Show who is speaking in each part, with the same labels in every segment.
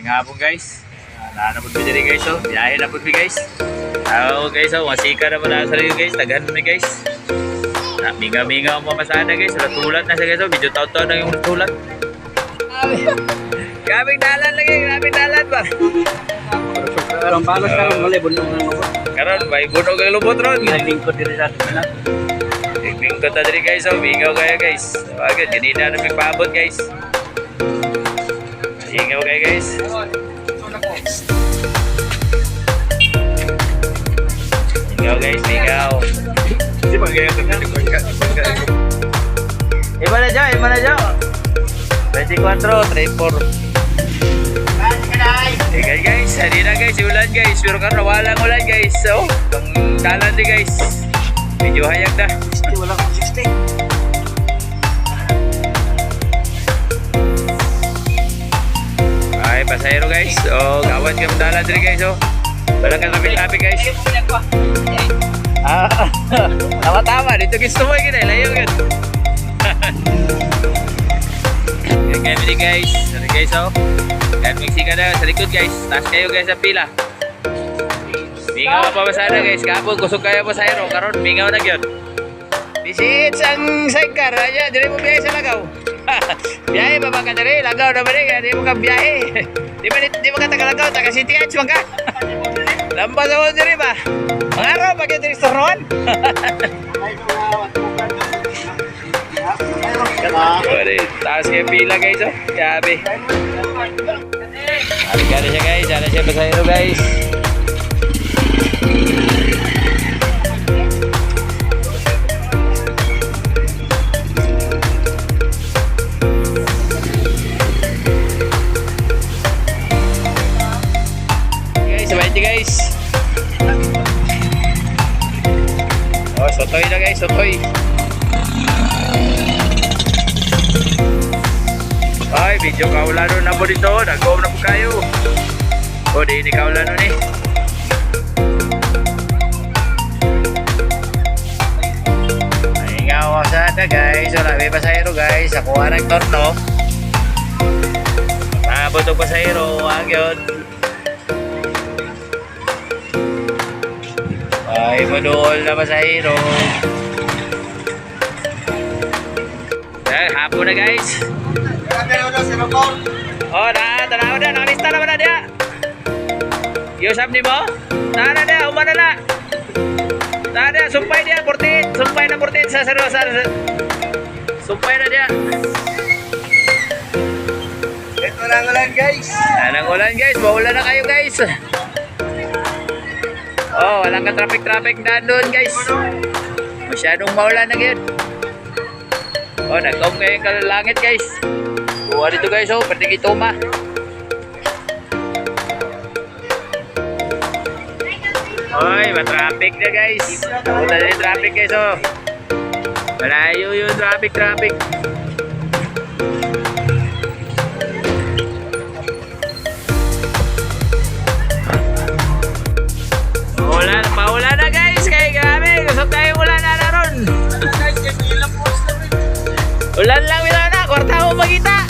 Speaker 1: nga po guys. Nahanapod mo dyan guys, oh. Biyahe na po guys. Oo guys, oh. Masika na muna sa rin guys. Tagahan mo guys. Minga-minga ang mamasada guys. Natulat na siya guys, oh. Medyo taon-taon na yung natulat. Grabing dalan lagi, grabing dalan ba?
Speaker 2: Karong palos karong wala bunong ng lubot.
Speaker 1: Karon may bunog ang lubot ron.
Speaker 2: Lingkod diri sa atin.
Speaker 1: Lingkod ta diri guys, oh. Mingaw kaya guys. Wagad, ganina na paabot guys. Mingaw kaya guys. Mingaw guys, mingaw. Di ba kaya Iba na dyan. 24, 34. Okay guys, hindi na guys, ulan guys. Pero karon walang ulan guys. So, pang dalan di guys. Medyo hayag na.
Speaker 2: Wala kang 60.
Speaker 1: Ay, pasahero guys. So, gawad ka dalan diri guys. So, wala ka traffic guys. Tama-tama. Dito gusto mo yung layo gan. Ganyan din guys. Sorry guys, oh. Yan, mixi ka na sa likod guys. Taas kayo guys sa pila. Mingaw pa ba sana guys? Kapag kusog kayo pa sa aero. Karon, mingaw na yun. Bisit ang sidecar. Ayan, dili mo biyahe sa lagaw. Biyahe ba ka dali? Lagaw na ba rin? Di mo ka biyahe. Di mo ka tagalagaw. Taga CTH mo ka. Lampas ako diri ba? Mga araw, pag yung tiristornoan. Taas kayo pila guys, oh. Yabi. Hari-hari siya guys. Hari siya pasahero guys. Guys. Oh, sotoy na guys, sotoy. Ay, video kaulano na po dito. Nag-go na po kayo. O, di ini kaulano ni. Ay, ngawa sana guys. Wala, may pasahero guys. Ako ang nagtorno. Maabot ang pasahero. Wag yun. Ay, manuol na pasahero. Hapon na guys. Oh, tanaw na. Nakalista naman na dia. Yusap ni mo? Na dia, umana na. Na dia, sumpay dia, 48. Sumpay na 48 sa seryosa. Sumpay na dia.
Speaker 2: Ito na ang ulan guys.
Speaker 1: Anong ulan guys, maulan na kayo guys. Oh, walang ka traffic daan doon guys. Masyadong maulan na gid. Oh, nagkom kayo ng langit guys. Buha dito guys, oh, pwede kituma. Oy, ma-traffic na guys. Punta na yung traffic guys, oh. Malayo yung traffic. Maulan na guys, kaya grabe. Gusto tayo ulan na ron. Ulan lang bila na, kwarta ko magita.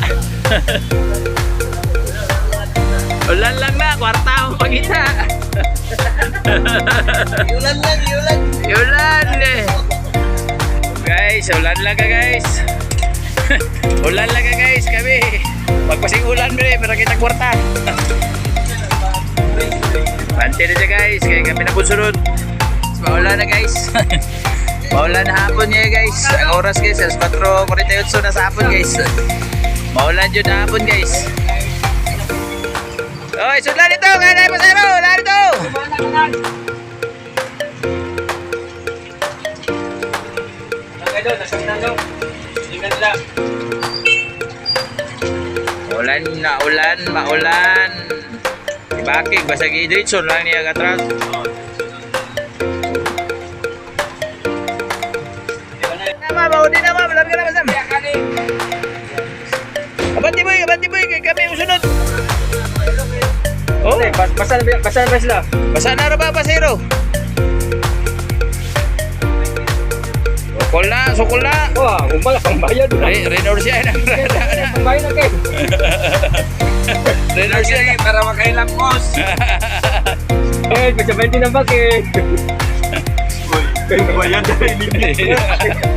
Speaker 1: Ulan lang na, kwarta ko magita. Ulan eh. Guys, ulan lang ka guys. Ulan lang ka guys, kami. Magpasing ulan bro, pero kita kwarta. Bante na siya guys, kaya kami na po sunod. Maulan na guys. Maulan na hapon niya guys. Ang oras guys, alas 4:48 na sa hapon guys. Maulan dyan na hapon guys. Oy, sudlan ito, kaya na yung pasero, ulan ito. Maulan. Bakit basta gidritson lang niya katras. Maudi na ma, malami ka na masam. Abati boy, kami usunod. Oh,
Speaker 2: Basa na sila.
Speaker 1: basa na ra ba pasero? Sukol na.
Speaker 2: Wah, umpala pang bayad.
Speaker 1: Renor siya ng rada na.
Speaker 2: Pang bayad na kayo.
Speaker 1: Trainer siya.
Speaker 2: Para makailapos. Eh, kasi 20 na bakit? Uy, bayan na rin.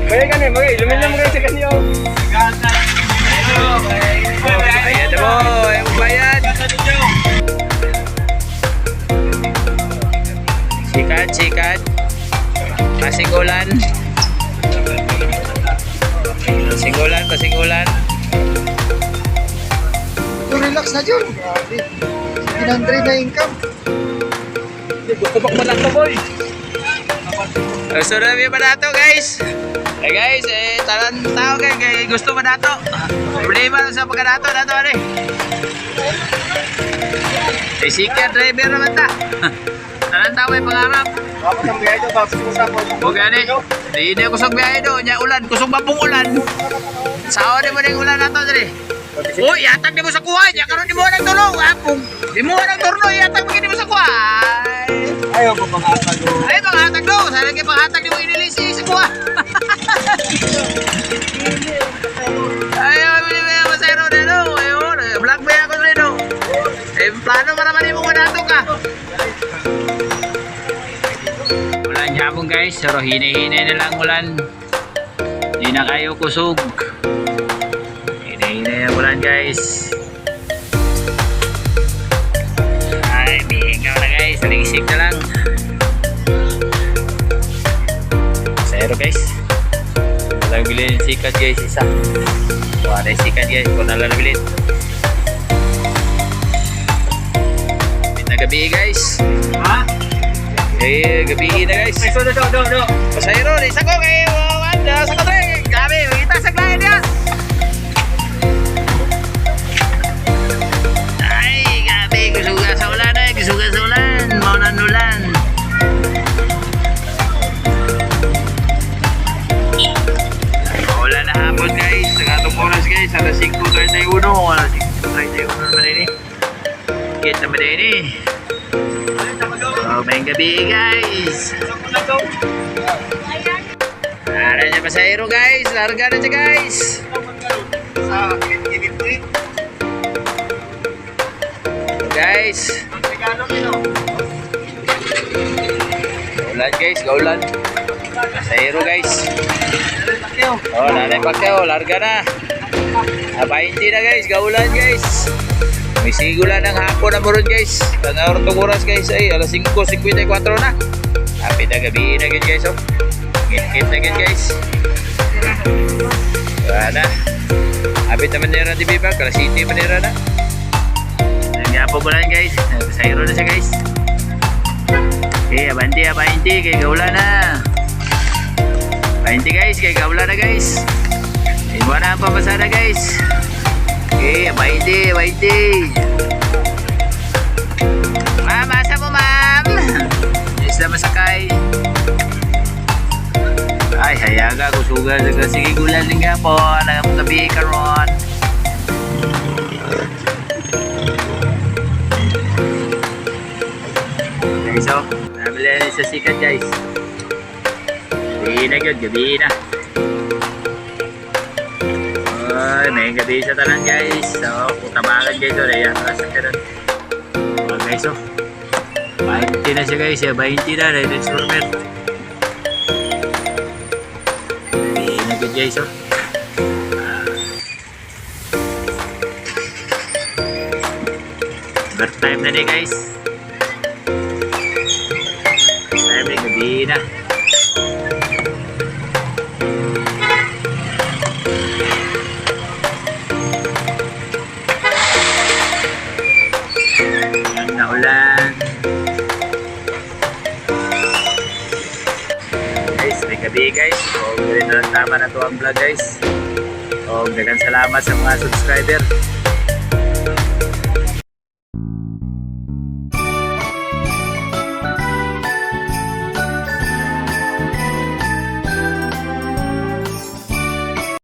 Speaker 2: Bayan ka na, lumin lang mga sa kanyo.
Speaker 1: Ayan na mo, ayaw mo bayan. Sikat. Pasinggulan. Pasinggulan.
Speaker 3: Relax na dyan. Grabe. 700 na income.
Speaker 2: Gusto bak mo lang to, boy.
Speaker 1: Gusto namin ba na ito, guys? Guys, talang tao kay gusto ba na ito? Problema sa pagkanato na ito, ano sikat driver naman ta. Talang tao ay pangarap.
Speaker 2: Dapat ang biyahe ito, tapos mo sa ako.
Speaker 1: O gani, hindi kusog biyahe do, nya ulan, kusog mapong ulan. Sao di mo ning ulan nato diri. Uy, yatag di mo sa kuha, nya karon di mo nang tulong, apong. Di mo nang turno, yatag mo mo sa kuha.
Speaker 2: Ayaw ko mga atago.
Speaker 1: Ay, panghatag do, sana kay panghatag di mo inilisi sa kuha. Ayaw, bili ba yung masayro na do, ayun, vlog ba ako dito. Plano para man mo nato ka. Ulan yapon guys, pero hinay-hinay na lang ulan. Hindi na kayo kusog. Hinay-hinay na ulan guys. Ay, bihingaw na guys, naligisik na lang. Sayro guys. Walang bilhin yung sikat guys, isa. Wala yung sikat guys, kung nalang bilhin. Gabi guys.
Speaker 2: Ha?
Speaker 1: Gabi na guys.
Speaker 2: Ay, so, do.
Speaker 1: Pasayro, isa ko kay Wanda sa katre. Gabi, kita sa klaya niya. Ay, gabi, kusuga sa ulan eh. Kusuga sa ulan. Maulan-ulan. Maulan na hapon guys. Sa gatong oras guys. Alas 5:31. Alas 5:31 naman ini. Kita naman ini. Oh, may gabi guys. Ada niya pasahero guys. Larga na siya guys. Guys. Gaulan guys, gaulan. Pasahero guys. Oh, nanay pakyaw. Larga na. 20 na guys. Gaulan guys. May sigulan ng hapon na moron guys. Tangar itong oras guys ay alas 5:54 na. Happy na gabi na gan guys. Oh. Ngit-ngit na gan guys. Wala na. Happy na manera di ba? Kala city manera na. Nagyapo ko lang guys. Sayro na siya guys. Okay, abanti kay gaulan na. 20 guys kay gaulan na guys. Iwan na ang pamasada guys. Okay, 20. Ma'am, asa mo ma'am? Isla masakay. Ay, hayaga ko sugar. Sige, gulan din nga po. Nang gabi ka ron. Okay, so, nabili na sa sikat guys. Gabi na yun, gabi na. Ay, may gabi sa tanan guys. So, kung tabangan guys, o ayan, nasa tanan. O guys, o 20 na siya guys, 20 na, transformer. Gabi na good guys, o overtime na guys. Time na, gabi na. Ulan guys, may gabi guys. So, ganito lang tama na to ang vlog guys. So, dagang salamat sa mga subscriber.